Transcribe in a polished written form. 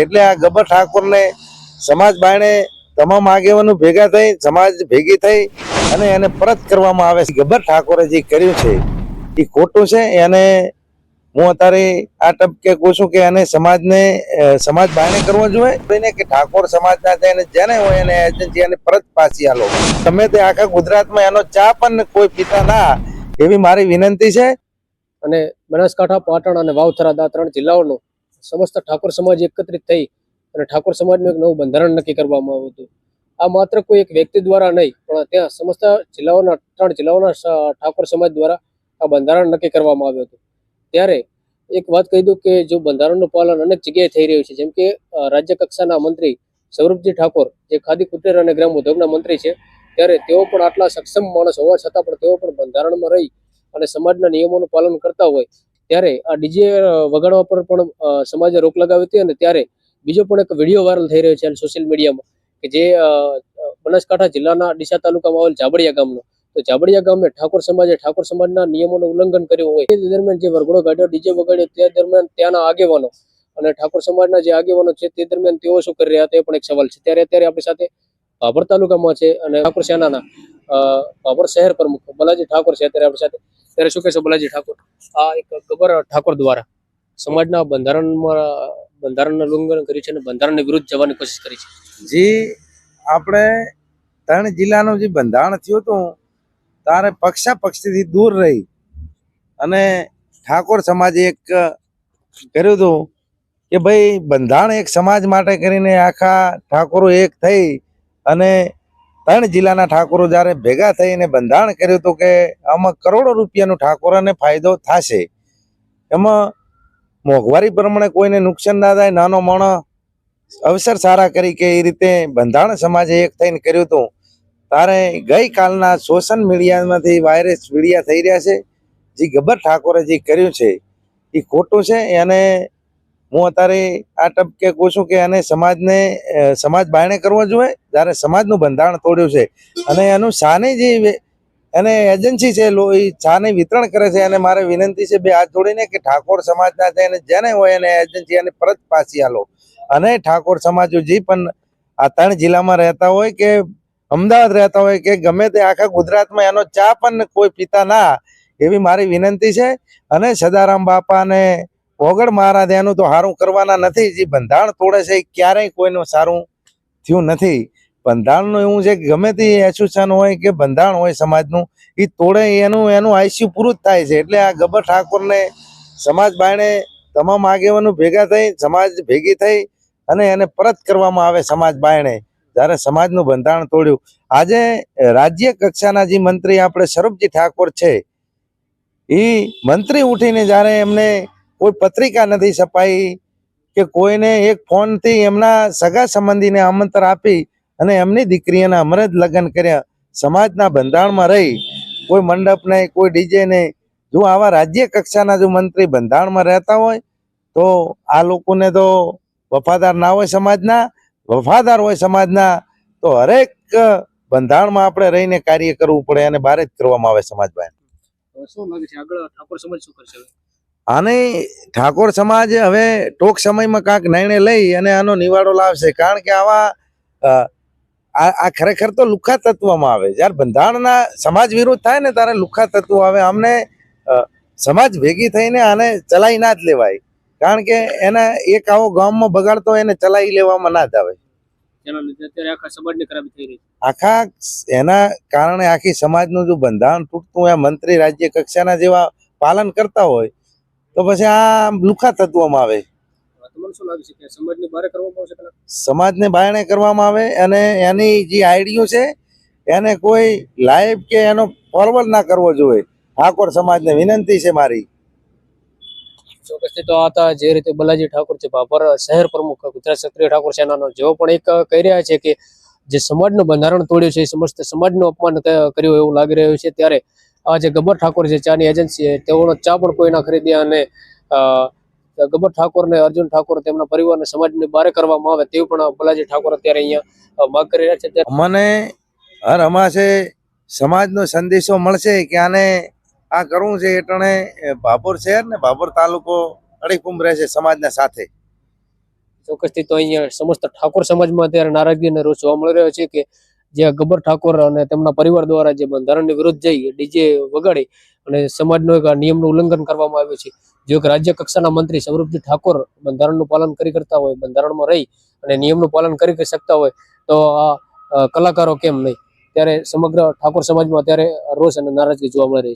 એટલે આ ગબ્બર ઠાકોરને સમાજ બાયણે તમામ આગેવાનો ભેગા થઈ સમાજ ભેગી થઈ અને એને પરત કરવામાં આવે છે। ગબ્બર ઠાકોરે જે કર્યું છે એ ખોટું છે। એને હું અત્યારે આ ટપકે કહું છું કે એને સમાજ બાયણે કરવો જોઈએ કે ઠાકોર સમાજના થઈને જેને હોય એને એજન્સી એને પરત પાછી આલો। તમે તે આખા ગુજરાતમાં એનો ચા પણ કોઈ પીતા ના એવી મારી વિનંતી છે। અને બનાસકાંઠા, પાટણ અને વાવથરા આ 3 જિલ્લાઓનો સમસ્ત ઠાકોર સમાજ એકત્રિત થઈ અને ઠાકોર સમાજનું એક નવું બંધારણ નક્કી કરવામાં આવ્યું હતું। આ માત્ર કોઈ એક વ્યક્તિ દ્વારા નહીં, પણ ત્યાં સમસ્ત જિલ્લાઓના 3 જિલ્લાઓના ઠાકોર સમાજ દ્વારા આ બંધારણ નક્કી કરવામાં આવ્યું હતું। ત્યારે એક વાત કહી દઉં કે જો બંધારણનું પાલન અનેક જગ્યાએ થઈ રહ્યું છે, જેમ કે રાજ્ય કક્ષાના મંત્રી સૌરભજી ઠાકોર, જે ખાદી કુટીર અને ગ્રામ ઉદ્યોગના મંત્રી છે, ત્યારે તેઓ પણ આટલા સક્ષમ માણસ હોવા છતાં પણ તેઓ પણ બંધારણમાં રહી અને સમાજના નિયમોનું પાલન કરતા હોય ત્યારે આ ડીજે વગાડવા પર પણ સમાજે રોક લગાવી હતી। અને ત્યારે બીજો પણ એક વિડીયો વાયરલ થઈ રહ્યો છે સોશિયલ મીડિયામાં કે જે બનાસકાંઠા જિલ્લાના ડીસા તાલુકામાં આવેલ જાબડિયા ગામનો, તો જાબડિયા ગામે ઠાકોર સમાજના નિયમોનું ઉલ્લંઘન કર્યું હોય તે દરમિયાન જે વરઘોડો કાઢ્યો, ડીજે વગાડ્યો, તે દરમિયાન ત્યાંના આગેવાનો અને ઠાકોર સમાજના જે આગેવાનો છે તે દરમિયાન તેઓ શું કરી રહ્યા હતા એ પણ એક સવાલ છે। ત્યારે અત્યારે આપણી સાથે ભાભર તાલુકામાં છે અને ઠાકોર સેનાના ભાભર શહેર પ્રમુખ બલાજી ઠાકોર છે અત્યારે આપણી સાથે। ત્યારે શું કહેશો બલાજી ઠાકોર, આ એક ગબ્બર ઠાકોર દ્વારા સમાજના બંધારણનું ઉલ્લંઘન કર્યું છે અને બંધારણની વિરુદ્ધ જવાની કોશિશ કરી છે? જે આપણે 3 જિલ્લાનું જે બંધારણ થયું હતું તારે પક્ષાપક્ષીથી દૂર રહી અને ઠાકોર સમાજે એક કર્યું હતું કે ભાઈ બંધારણ એક સમાજ માટે કરીને આખા ઠાકોરો એક થઈ અને 3 જિલ્લાના ઠાકોરો જ્યારે ભેગા થઈને બંધારણ કર્યું હતું કે આમાં કરોડો રૂપિયાનું ઠાકોરોને ફાયદો થશે। એમાં મોંઘવારી પ્રમાણે કોઈને નુકસાન ના થાય, નાનો માણસ અવસર સારા કરી કે એ રીતે બંધારણ સમાજે એક થઈને કર્યું હતું। તારે ગઈકાલના સોશિયલ મીડિયામાંથી વાયરસ વિડીયા થઈ રહ્યા છે। જે ગબ્બર ઠાકોરે જે કર્યું છે એ ખોટું છે। એને હું અત્યારે આ ટપકે કહું છું કે એને સમાજ બાયણે કરવો જોઈએ જ્યારે સમાજનું બંધારણ તોડ્યું છે અને એનું શાની જે એને એજન્સી છે એ ચાને વિતરણ કરે છે। અને મારે વિનંતી છે બે હાથ જોડીને કે ઠાકોર સમાજના થઈને જેને હોય એને એજન્સી એને પરત પાછી આલો। અને ઠાકોર સમાજો જે પણ આ 3 જિલ્લામાં રહેતા હોય કે અમદાવાદ રહેતા હોય કે ગમે તે આખા ગુજરાતમાં એનો ચા પણ કોઈ પીતા ના એવી મારી વિનંતી છે। અને સદારામ બાપા ને ઓગળ મહારાજ એનું તો સારું કરવાના નથી। જે બંધારણ તોડે છે એ ક્યારેય કોઈનું સારું થયું નથી। બંધારણનું એવું છે કે ગમે તે એસોસિએશન હોય કે બંધારણ હોય સમાજનું એ તોડે એનું આયુષ્ય પૂરું જ થાય છે। એટલે આ ગબ્બર ઠાકોરને સમાજ બાયણે તમામ આગેવાનો ભેગા થઈ સમાજ ભેગી થઈ અને એને પરત કરવામાં આવે સમાજ બાયણે જ્યારે સમાજનું બંધારણ તોડ્યું। આજે રાજ્ય કક્ષાના જે મંત્રી આપણે સૌરભજી ઠાકોર છે એ મંત્રી ઉઠીને જ્યારે એમને કોઈ પત્રિકા નથી છપાઈ કે કોઈને એક ફોનથી એમના સગા સંબંધીને આમંત્રણ આપી અને એમની દીકરીઓના અમરજ લગ્ન કર્યા। સમાજના બંધારણમાં રહી કોઈ મંડપ નહીં, કોઈ ડીજે નહીં। જો આવા રાજ્ય કક્ષાના જો મંત્રી બંધારણમાં રહેતા હોય તો આ લોકોને તો વફાદાર ના હોય સમાજના, વફાદાર હોય સમાજના તો હરેક બંધારણમાં આપણે રહીને કાર્ય કરવું પડે અને બહાર જ કરવામાં આવે સમાજ બાયણે। શું લાગે છે આગળ ઠાકોર સમાજ શું કરશે? આને ઠાકોર સમાજ હવે ટૂંક સમયમાં કાંઈક નિર્ણય લઈ અને આનો નિવાડો લાવશે। કારણ કે આવા આ ખરેખર તો લુખ્ખા તત્વમાં આવે। જ્યારે બંધારણના સમાજ વિરુદ્ધ થાય ને ત્યારે લુખ્ખા તત્વો આવે। અમને સમાજ ભેગી થઈને આને ચલાવી ના જ લેવાય। કારણ કે એના એક આવો ગામમાં બગાડતો એને ચલાવી લેવામાં ના જ આવે। જેના લીધે અત્યારે આખા સમાજની ખરાબી થઈ રહી છે। આખા એના કારણે આખી સમાજનું જો બંધારણ તૂટતું હોય, મંત્રી રાજ્ય કક્ષાના જેવા પાલન કરતા હોય તો પછી આ લુખ્ખા તત્વોમાં આવે। તમને શું લાગે છે કે સમાજને બહાર કરવામાં આવશે? સમાજને બાયણે કરવામાં આવે અને એની જે આઈડીઓ છે એને કોઈ લાઈવ કે એનો ફોરવર્ડ ના કરવો જોઈએ। ઠાકોર સમાજને વિનંતી છે મારી। ચોક્કસથી તો આ હતા જે રીતે બલાજી ઠાકોર છે, ભાભર શહેર પ્રમુખ ગુજરાત ક્ષત્રિય ઠાકોર સેનાનો, જેઓ પણ એક કહી રહ્યા છે કે જે સમાજનું બંધારણ તોડ્યું છે એ સમસ્ત સમાજનું અપમાન કર્યું એવું લાગી રહ્યું છે। ત્યારે આ જે ગબ્બર ઠાકોર છે ચાની એજન્સી, તેઓનો ચા પણ કોઈ ના ખરીદ્યા અને ગબ્બર ઠાકોર ને અર્જુન ઠાકોર તેમના પરિવારને સમાજની બહાર કરવામાં આવે તેવું પણ બલાજી ઠાકોર અત્યારે અહીંયા માંગ કરી રહ્યા છે। મને હર અમાસે સમાજનો સંદેશો મળશે કે આને આ કરવું છે એટલે ભાભર શહેર ને ભાભર તાલુકો અડીકુંભ રહેશે સમાજના સાથે। ચોક્કસથી તો અહીંયા સમસ્ત ઠાકોર સમાજમાં અત્યારે નારાજગી અને રોષ જોવા મળી રહ્યો છે કે જે ગબ્બર ઠાકોર અને તેમના પરિવાર દ્વારા જે બંધારણની વિરુદ્ધ જઈ ડીજે વગાડી અને સમાજનો એક નિયમનું ઉલ્લંઘન કરવામાં આવ્યું છે. જો એક રાજ્ય કક્ષાના મંત્રી સ્વરૂપજી ઠાકોર બંધારણનું પાલન કરતા હોય, બંધારણમાં રહી અને નિયમનું પાલન કરી શકતા હોય તો આ કલાકારો કેમ નહીં? ત્યારે સમગ્ર ઠાકોર સમાજમાં અત્યારે રોષ અને નારાજગી જોવા મળી રહી છે.